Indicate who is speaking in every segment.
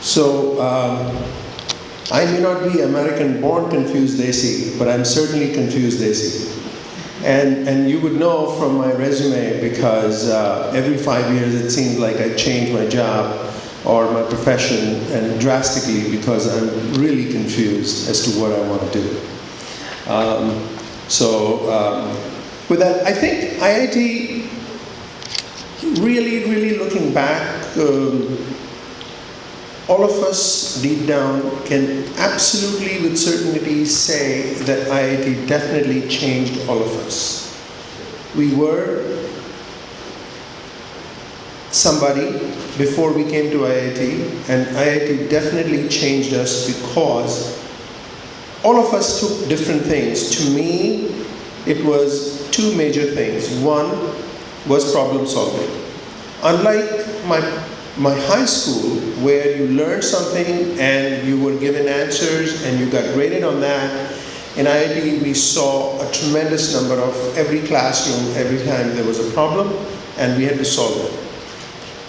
Speaker 1: So, I may not be American-born confused Desi, but I'm certainly confused Desi. And you would know from my resume because every 5 years it seems like I change my job or my profession, and drastically, because I'm really confused as to what I want to do. With that, I think IIT, really looking back, all of us deep down can absolutely with certainty say that IIT definitely changed all of us. We were somebody before we came to IIT, and IIT definitely changed us because all of us took different things. To me, it was two major things. One was problem solving. Unlike my high school, where you learned something and you were given answers and you got graded on that, in IIT we saw a tremendous number of every classroom, every time there was a problem, and we had to solve it.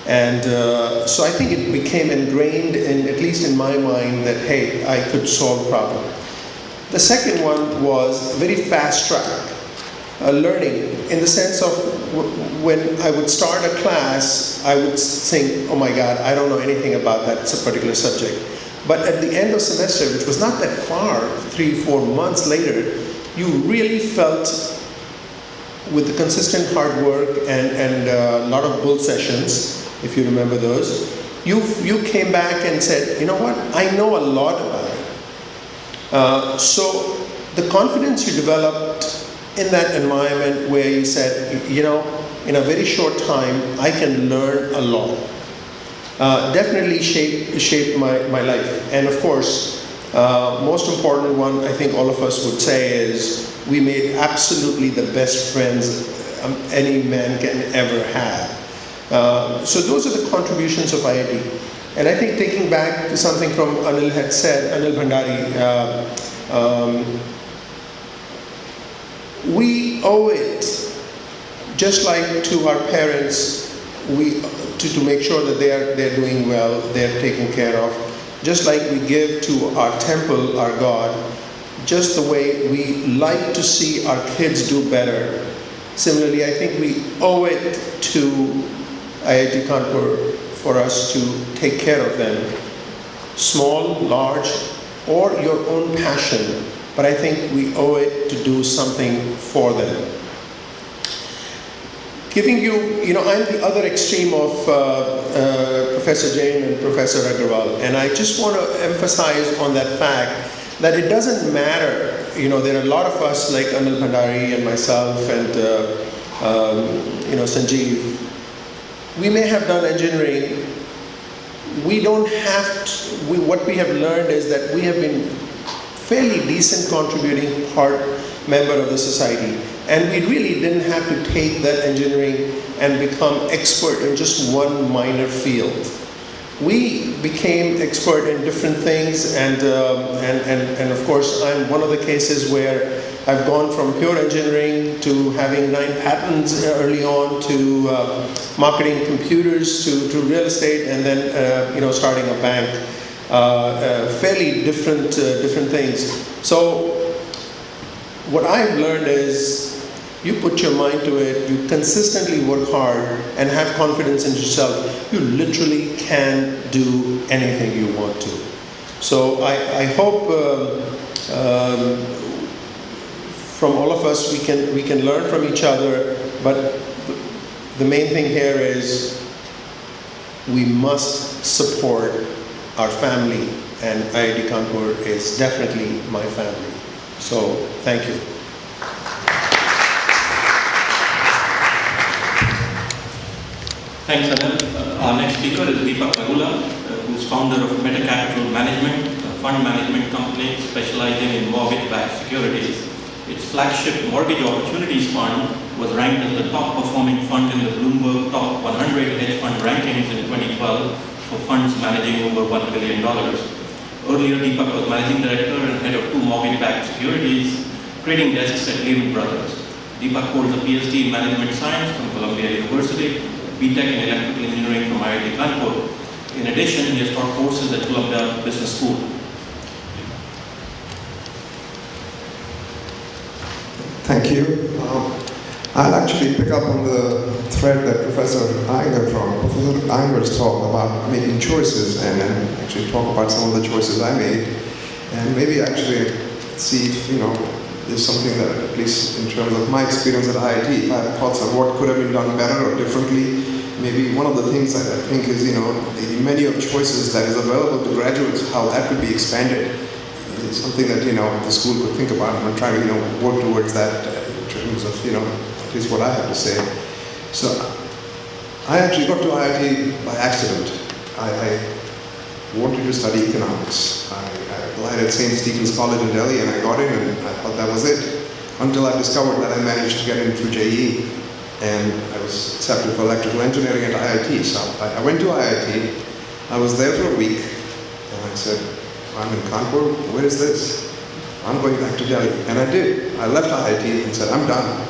Speaker 1: And so I think it became ingrained, at least in my mind, that hey, I could solve problems. The second one was very fast track learning, in the sense of when I would start a class, I would think, oh my God, I don't know anything about that particular subject. But at the end of semester, which was not that far, 3-4 months later, you really felt, with the consistent hard work and a lot of bull sessions, if you remember those, you came back and said, you know what, I know a lot about it. So the confidence you developed in that environment where you said, you know, in a very short time, I can learn a lot, definitely shaped my life. And of course, most important one, I think all of us would say, is we made absolutely the best friends any man can ever have. So those are the contributions of IIT. And I think, taking back to something from Anil had said, Anil Bhandari, we owe it, just like to our parents, to make sure that they're doing well, they're taken care of. Just like we give to our temple, our God, just the way we like to see our kids do better. Similarly, I think we owe it to IIT Kanpur for us to take care of them. Small, large, or your own passion, but I think we owe it to do something for them. Giving you know, I'm the other extreme of Professor Jain and Professor Agrawal, and I just want to emphasize on that fact that it doesn't matter, you know, there are a lot of us like Anil Bhandari and myself and you know, Sanjeev. We may have done engineering. We don't have to, what we have learned is that we have been fairly decent contributing member of the society. And we really didn't have to take that engineering and become expert in just one minor field. We became expert in different things, and of course, I'm one of the cases where I've gone from pure engineering to having 9 patents early on, to marketing computers, to real estate, and then you know, starting a bank. Fairly different things. So what I've learned is, you put your mind to it, you consistently work hard and have confidence in yourself, you literally can do anything you want to. So I hope from all of us we can learn from each other, but the main thing here is we must support our family, and IIT Kanpur is definitely my family. So thank you.
Speaker 2: Thanks, Anil. Our next speaker is Deepak Nagula, who is founder of Meta Capital Management, a fund management company specializing in mortgage-backed securities. Its flagship Mortgage Opportunities Fund was ranked as the top performing fund in the Bloomberg Top 100 Hedge Fund rankings in 2012 for funds managing over $1 billion. Earlier, Deepak was managing director and head of 2 mortgage-backed securities trading desks at Lehman Brothers. Deepak holds a PhD in Management Science from Columbia University, BTech in Electrical Engineering from IIT Kanpur. In addition, he has taught courses at Columbia Business School.
Speaker 3: Thank you. I'll actually pick up on the thread that Professor Einger's talk about making choices, and then actually talk about some of the choices I made, and maybe actually see if, there's something that, at least in terms of my experience at IIT, if I have thoughts of what could have been done better or differently. Maybe one of the things that I think is, the menu of choices that is available to graduates, how that could be expanded. It's something that, the school could think about, and I'm trying to, work towards that in terms of, at least what I have to say. So, I actually got to IIT by accident. I wanted to study economics. I applied at St. Stephen's College in Delhi, and I got in, and I thought that was it. Until I discovered that I managed to get in through JEE, and I was accepted for electrical engineering at IIT. So I went to IIT. I was there for a week, and I said, I'm in Kanpur, where is this? I'm going back to Delhi. And I did. I left IIT and said, I'm done.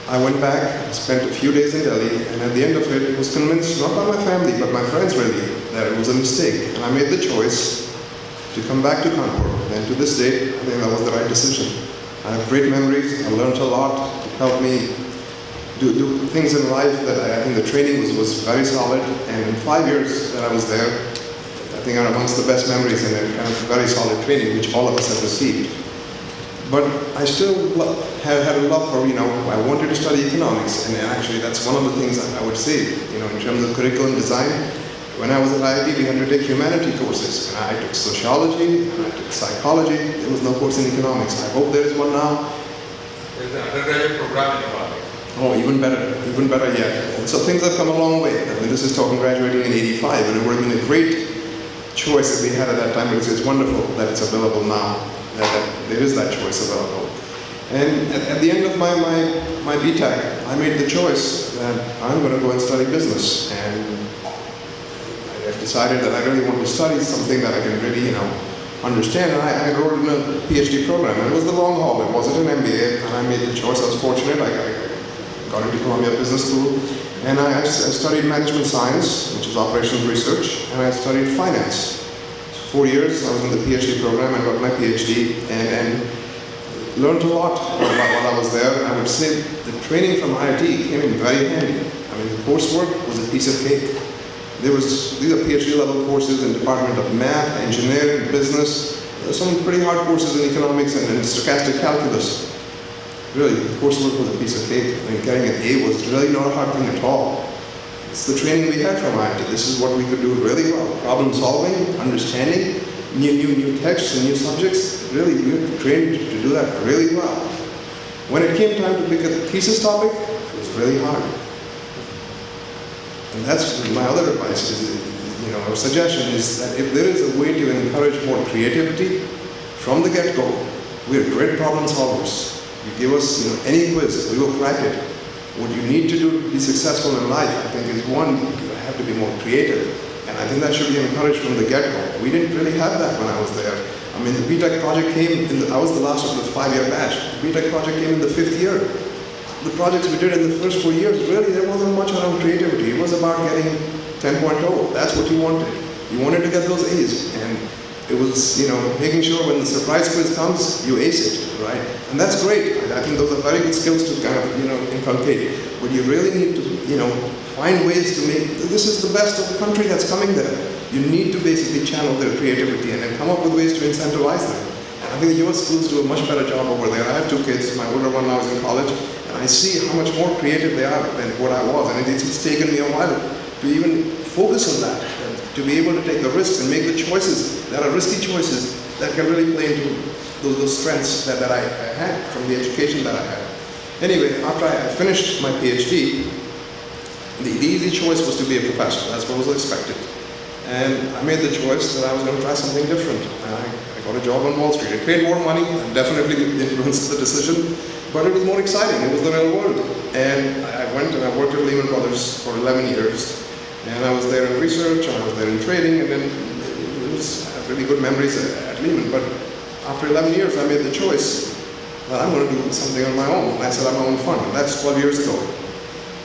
Speaker 3: I went back, spent a few days in Delhi, and at the end of it, was convinced, not by my family, but my friends really, that it was a mistake. And I made the choice to come back to Kanpur. And to this day, I think that was the right decision. I have great memories. I learned a lot. It helped me do things in life that I think the training was very solid. And in 5 years that I was there, I think are amongst the best memories, and kind of very solid training, which all of us have received. But I still had a love for, I wanted to study economics, and actually that's one of the things I would say, in terms of curriculum design. When I was at IIT, we had to take humanity courses, and I took sociology, and I took psychology. There was no course in economics. I hope there is one now.
Speaker 4: There's an undergraduate program in economics.
Speaker 3: Oh, even better yet. And so things have come a long way. I mean, this is talking graduating in '85, and it would have been a great choice that we had at that time, because it's wonderful that it's available now, that there is that choice available. And at the end of my BTech, I made the choice that I'm going to go and study business. And I decided that I really want to study something that I can really, understand. And I enrolled in a PhD program, and it was the long haul. It wasn't an MBA, and I made the choice. I was fortunate. I got into Columbia Business School, and I studied management science, which is operations research, and I studied finance. 4 years, I was in the PhD program. I got my PhD, and learned a lot while I was there. I would say the training from IIT came in very handy. I mean, the coursework was a piece of cake. These are PhD level courses in Department of Math, Engineering, Business. There's some pretty hard courses in economics and stochastic calculus. Really, the coursework was a piece of cake. I mean, getting an A was really not a hard thing at all. It's the training we had from IIT. This is what we could do really well. Problem solving, understanding, new texts and new subjects. Really, we were trained to do that really well. When it came time to pick a thesis topic, it was really hard. And that's my other advice, or suggestion is that if there is a way to encourage more creativity from the get-go, we're great problem solvers. You give us, any quiz, we will crack it. What you need to do to be successful in life, I think, is one, you have to be more creative. And I think that should be encouraged from the get-go. We didn't really have that when I was there. I mean, the BTech project came, I was the last of the 5-year batch. The BTech project came in the 5th year. The projects we did in the first 4 years, really, there wasn't much around creativity. It was about getting 10.0. That's what you wanted. You wanted to get those A's. And it was, making sure when the surprise quiz comes, you ace it, right? And that's great. I think those are very good skills to kind of, inculcate. But you really need to, find ways to make, this is the best of the country that's coming there. You need to basically channel their creativity and then come up with ways to incentivize them. And I think the US schools do a much better job over there. I have 2 kids. My older one now is in college. And I see how much more creative they are than what I was. And it's taken me a while to even focus on that, and to be able to take the risks and make the choices that are risky choices that can really play into those strengths that I had from the education that I had. Anyway, after I finished my PhD, the easy choice was to be a professor. That's what was expected. And I made the choice that I was going to try something different. And I got a job on Wall Street. It paid more money, and definitely influenced the decision, but it was more exciting. It was the real world. And I went and I worked at Lehman Brothers for 11 years. And I was there in research, I was there in trading, and then it was, I have really good memories at Lehman. But after 11 years, I made the choice that I'm going to do something on my own. And I set up my own fund, and that's 12 years ago.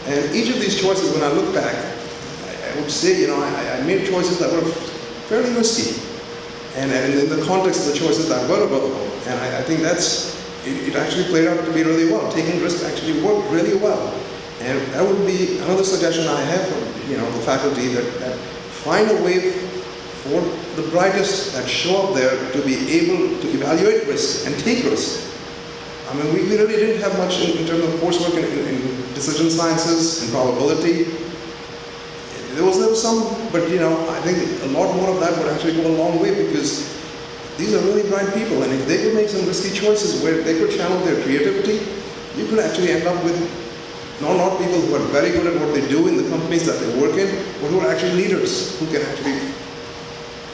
Speaker 3: And each of these choices, when I look back, would say, I made choices that were fairly risky. And in the context of the choices that were available. And I think it actually played out to be really well. Taking risk actually worked really well. And that would be another suggestion I have for the faculty, that find a way for the brightest that show up there to be able to evaluate risk and take risk. I mean, we really didn't have much in terms of coursework in decision sciences and probability. There was some, but I think a lot more of that would actually go a long way, because these are really bright people, and if they could make some risky choices where they could channel their creativity, you could actually end up with not people who are very good at what they do in the companies that they work in, but who are actually leaders, who can actually,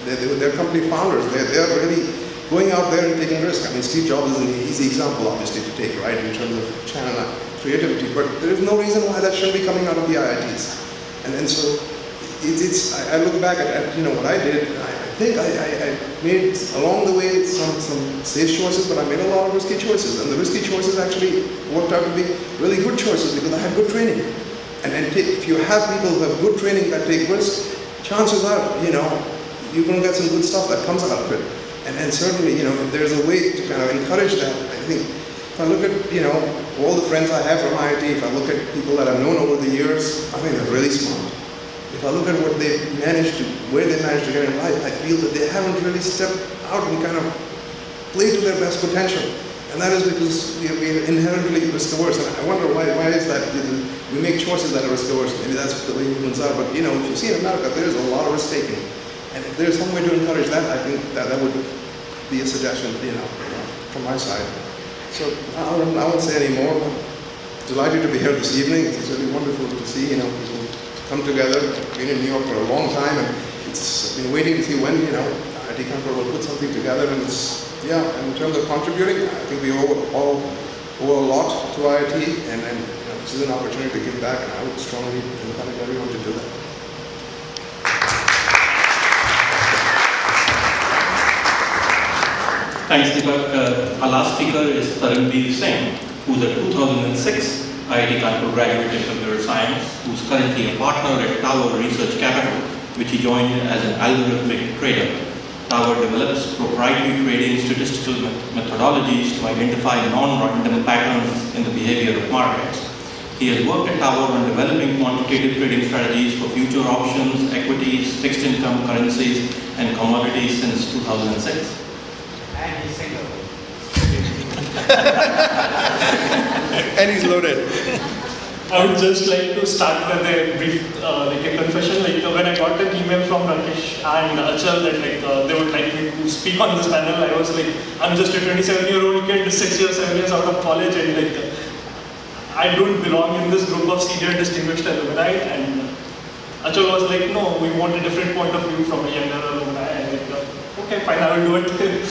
Speaker 3: they're company founders, they're really going out there and taking risks. I mean, Steve Jobs is an easy example, obviously, to take, right, in terms of channeling creativity, but there is no reason why that shouldn't be coming out of the IITs. And so, I look back at what I did. I think I made along the way some safe choices, but I made a lot of risky choices, and the risky choices actually worked out to be really good choices because I had good training. And if you have people who have good training that take risks, chances are you're going to get some good stuff that comes out of it. And certainly if there's a way to kind of encourage that, I think if I look at all the friends I have from IIT, if I look at people that I've known over the years, I think they're really smart. If I look at what they where they managed to get in life, I feel that they haven't really stepped out and kind of played to their best potential. And that is because we're inherently risk averse. And I wonder why is that? We make choices that are risk averse. Maybe that's the way humans are. But if you see in America, there's a lot of risk taking. And if there's some way to encourage that, I think that would be a suggestion, from my side. So I won't say any more. Delighted to be here this evening. It's really wonderful to see, people come together. I've been in New York for a long time, and it's been waiting to see when, IIT Kanpur will put something together. And and in terms of contributing, I think we owe a lot to IIT, and this is an opportunity to give back, and I would strongly encourage everyone to do that.
Speaker 2: Thanks, Deepak. Our last speaker is Taranveer Singh, who's a 2006 IIT Kanpur graduate in computer science, who's currently a partner at Tower Research Capital, which he joined as an algorithmic trader. Tower develops proprietary trading statistical methodologies to identify non-random patterns in the behavior of markets. He has worked at Tower on developing quantitative trading strategies for future options, equities, fixed income, currencies, and commodities since 2006.
Speaker 5: And he's single.
Speaker 1: And he's loaded.
Speaker 6: I would just like to start with a brief a confession. When I got an email from Rakesh and Achal that they would like me to speak on this panel, I was like, I'm just a 27-year-old kid, 6 years, 7 years out of college, and I don't belong in this group of senior distinguished alumni. And Achal was like, no, we want a different point of view from a younger alumni. And okay, fine, I will do it.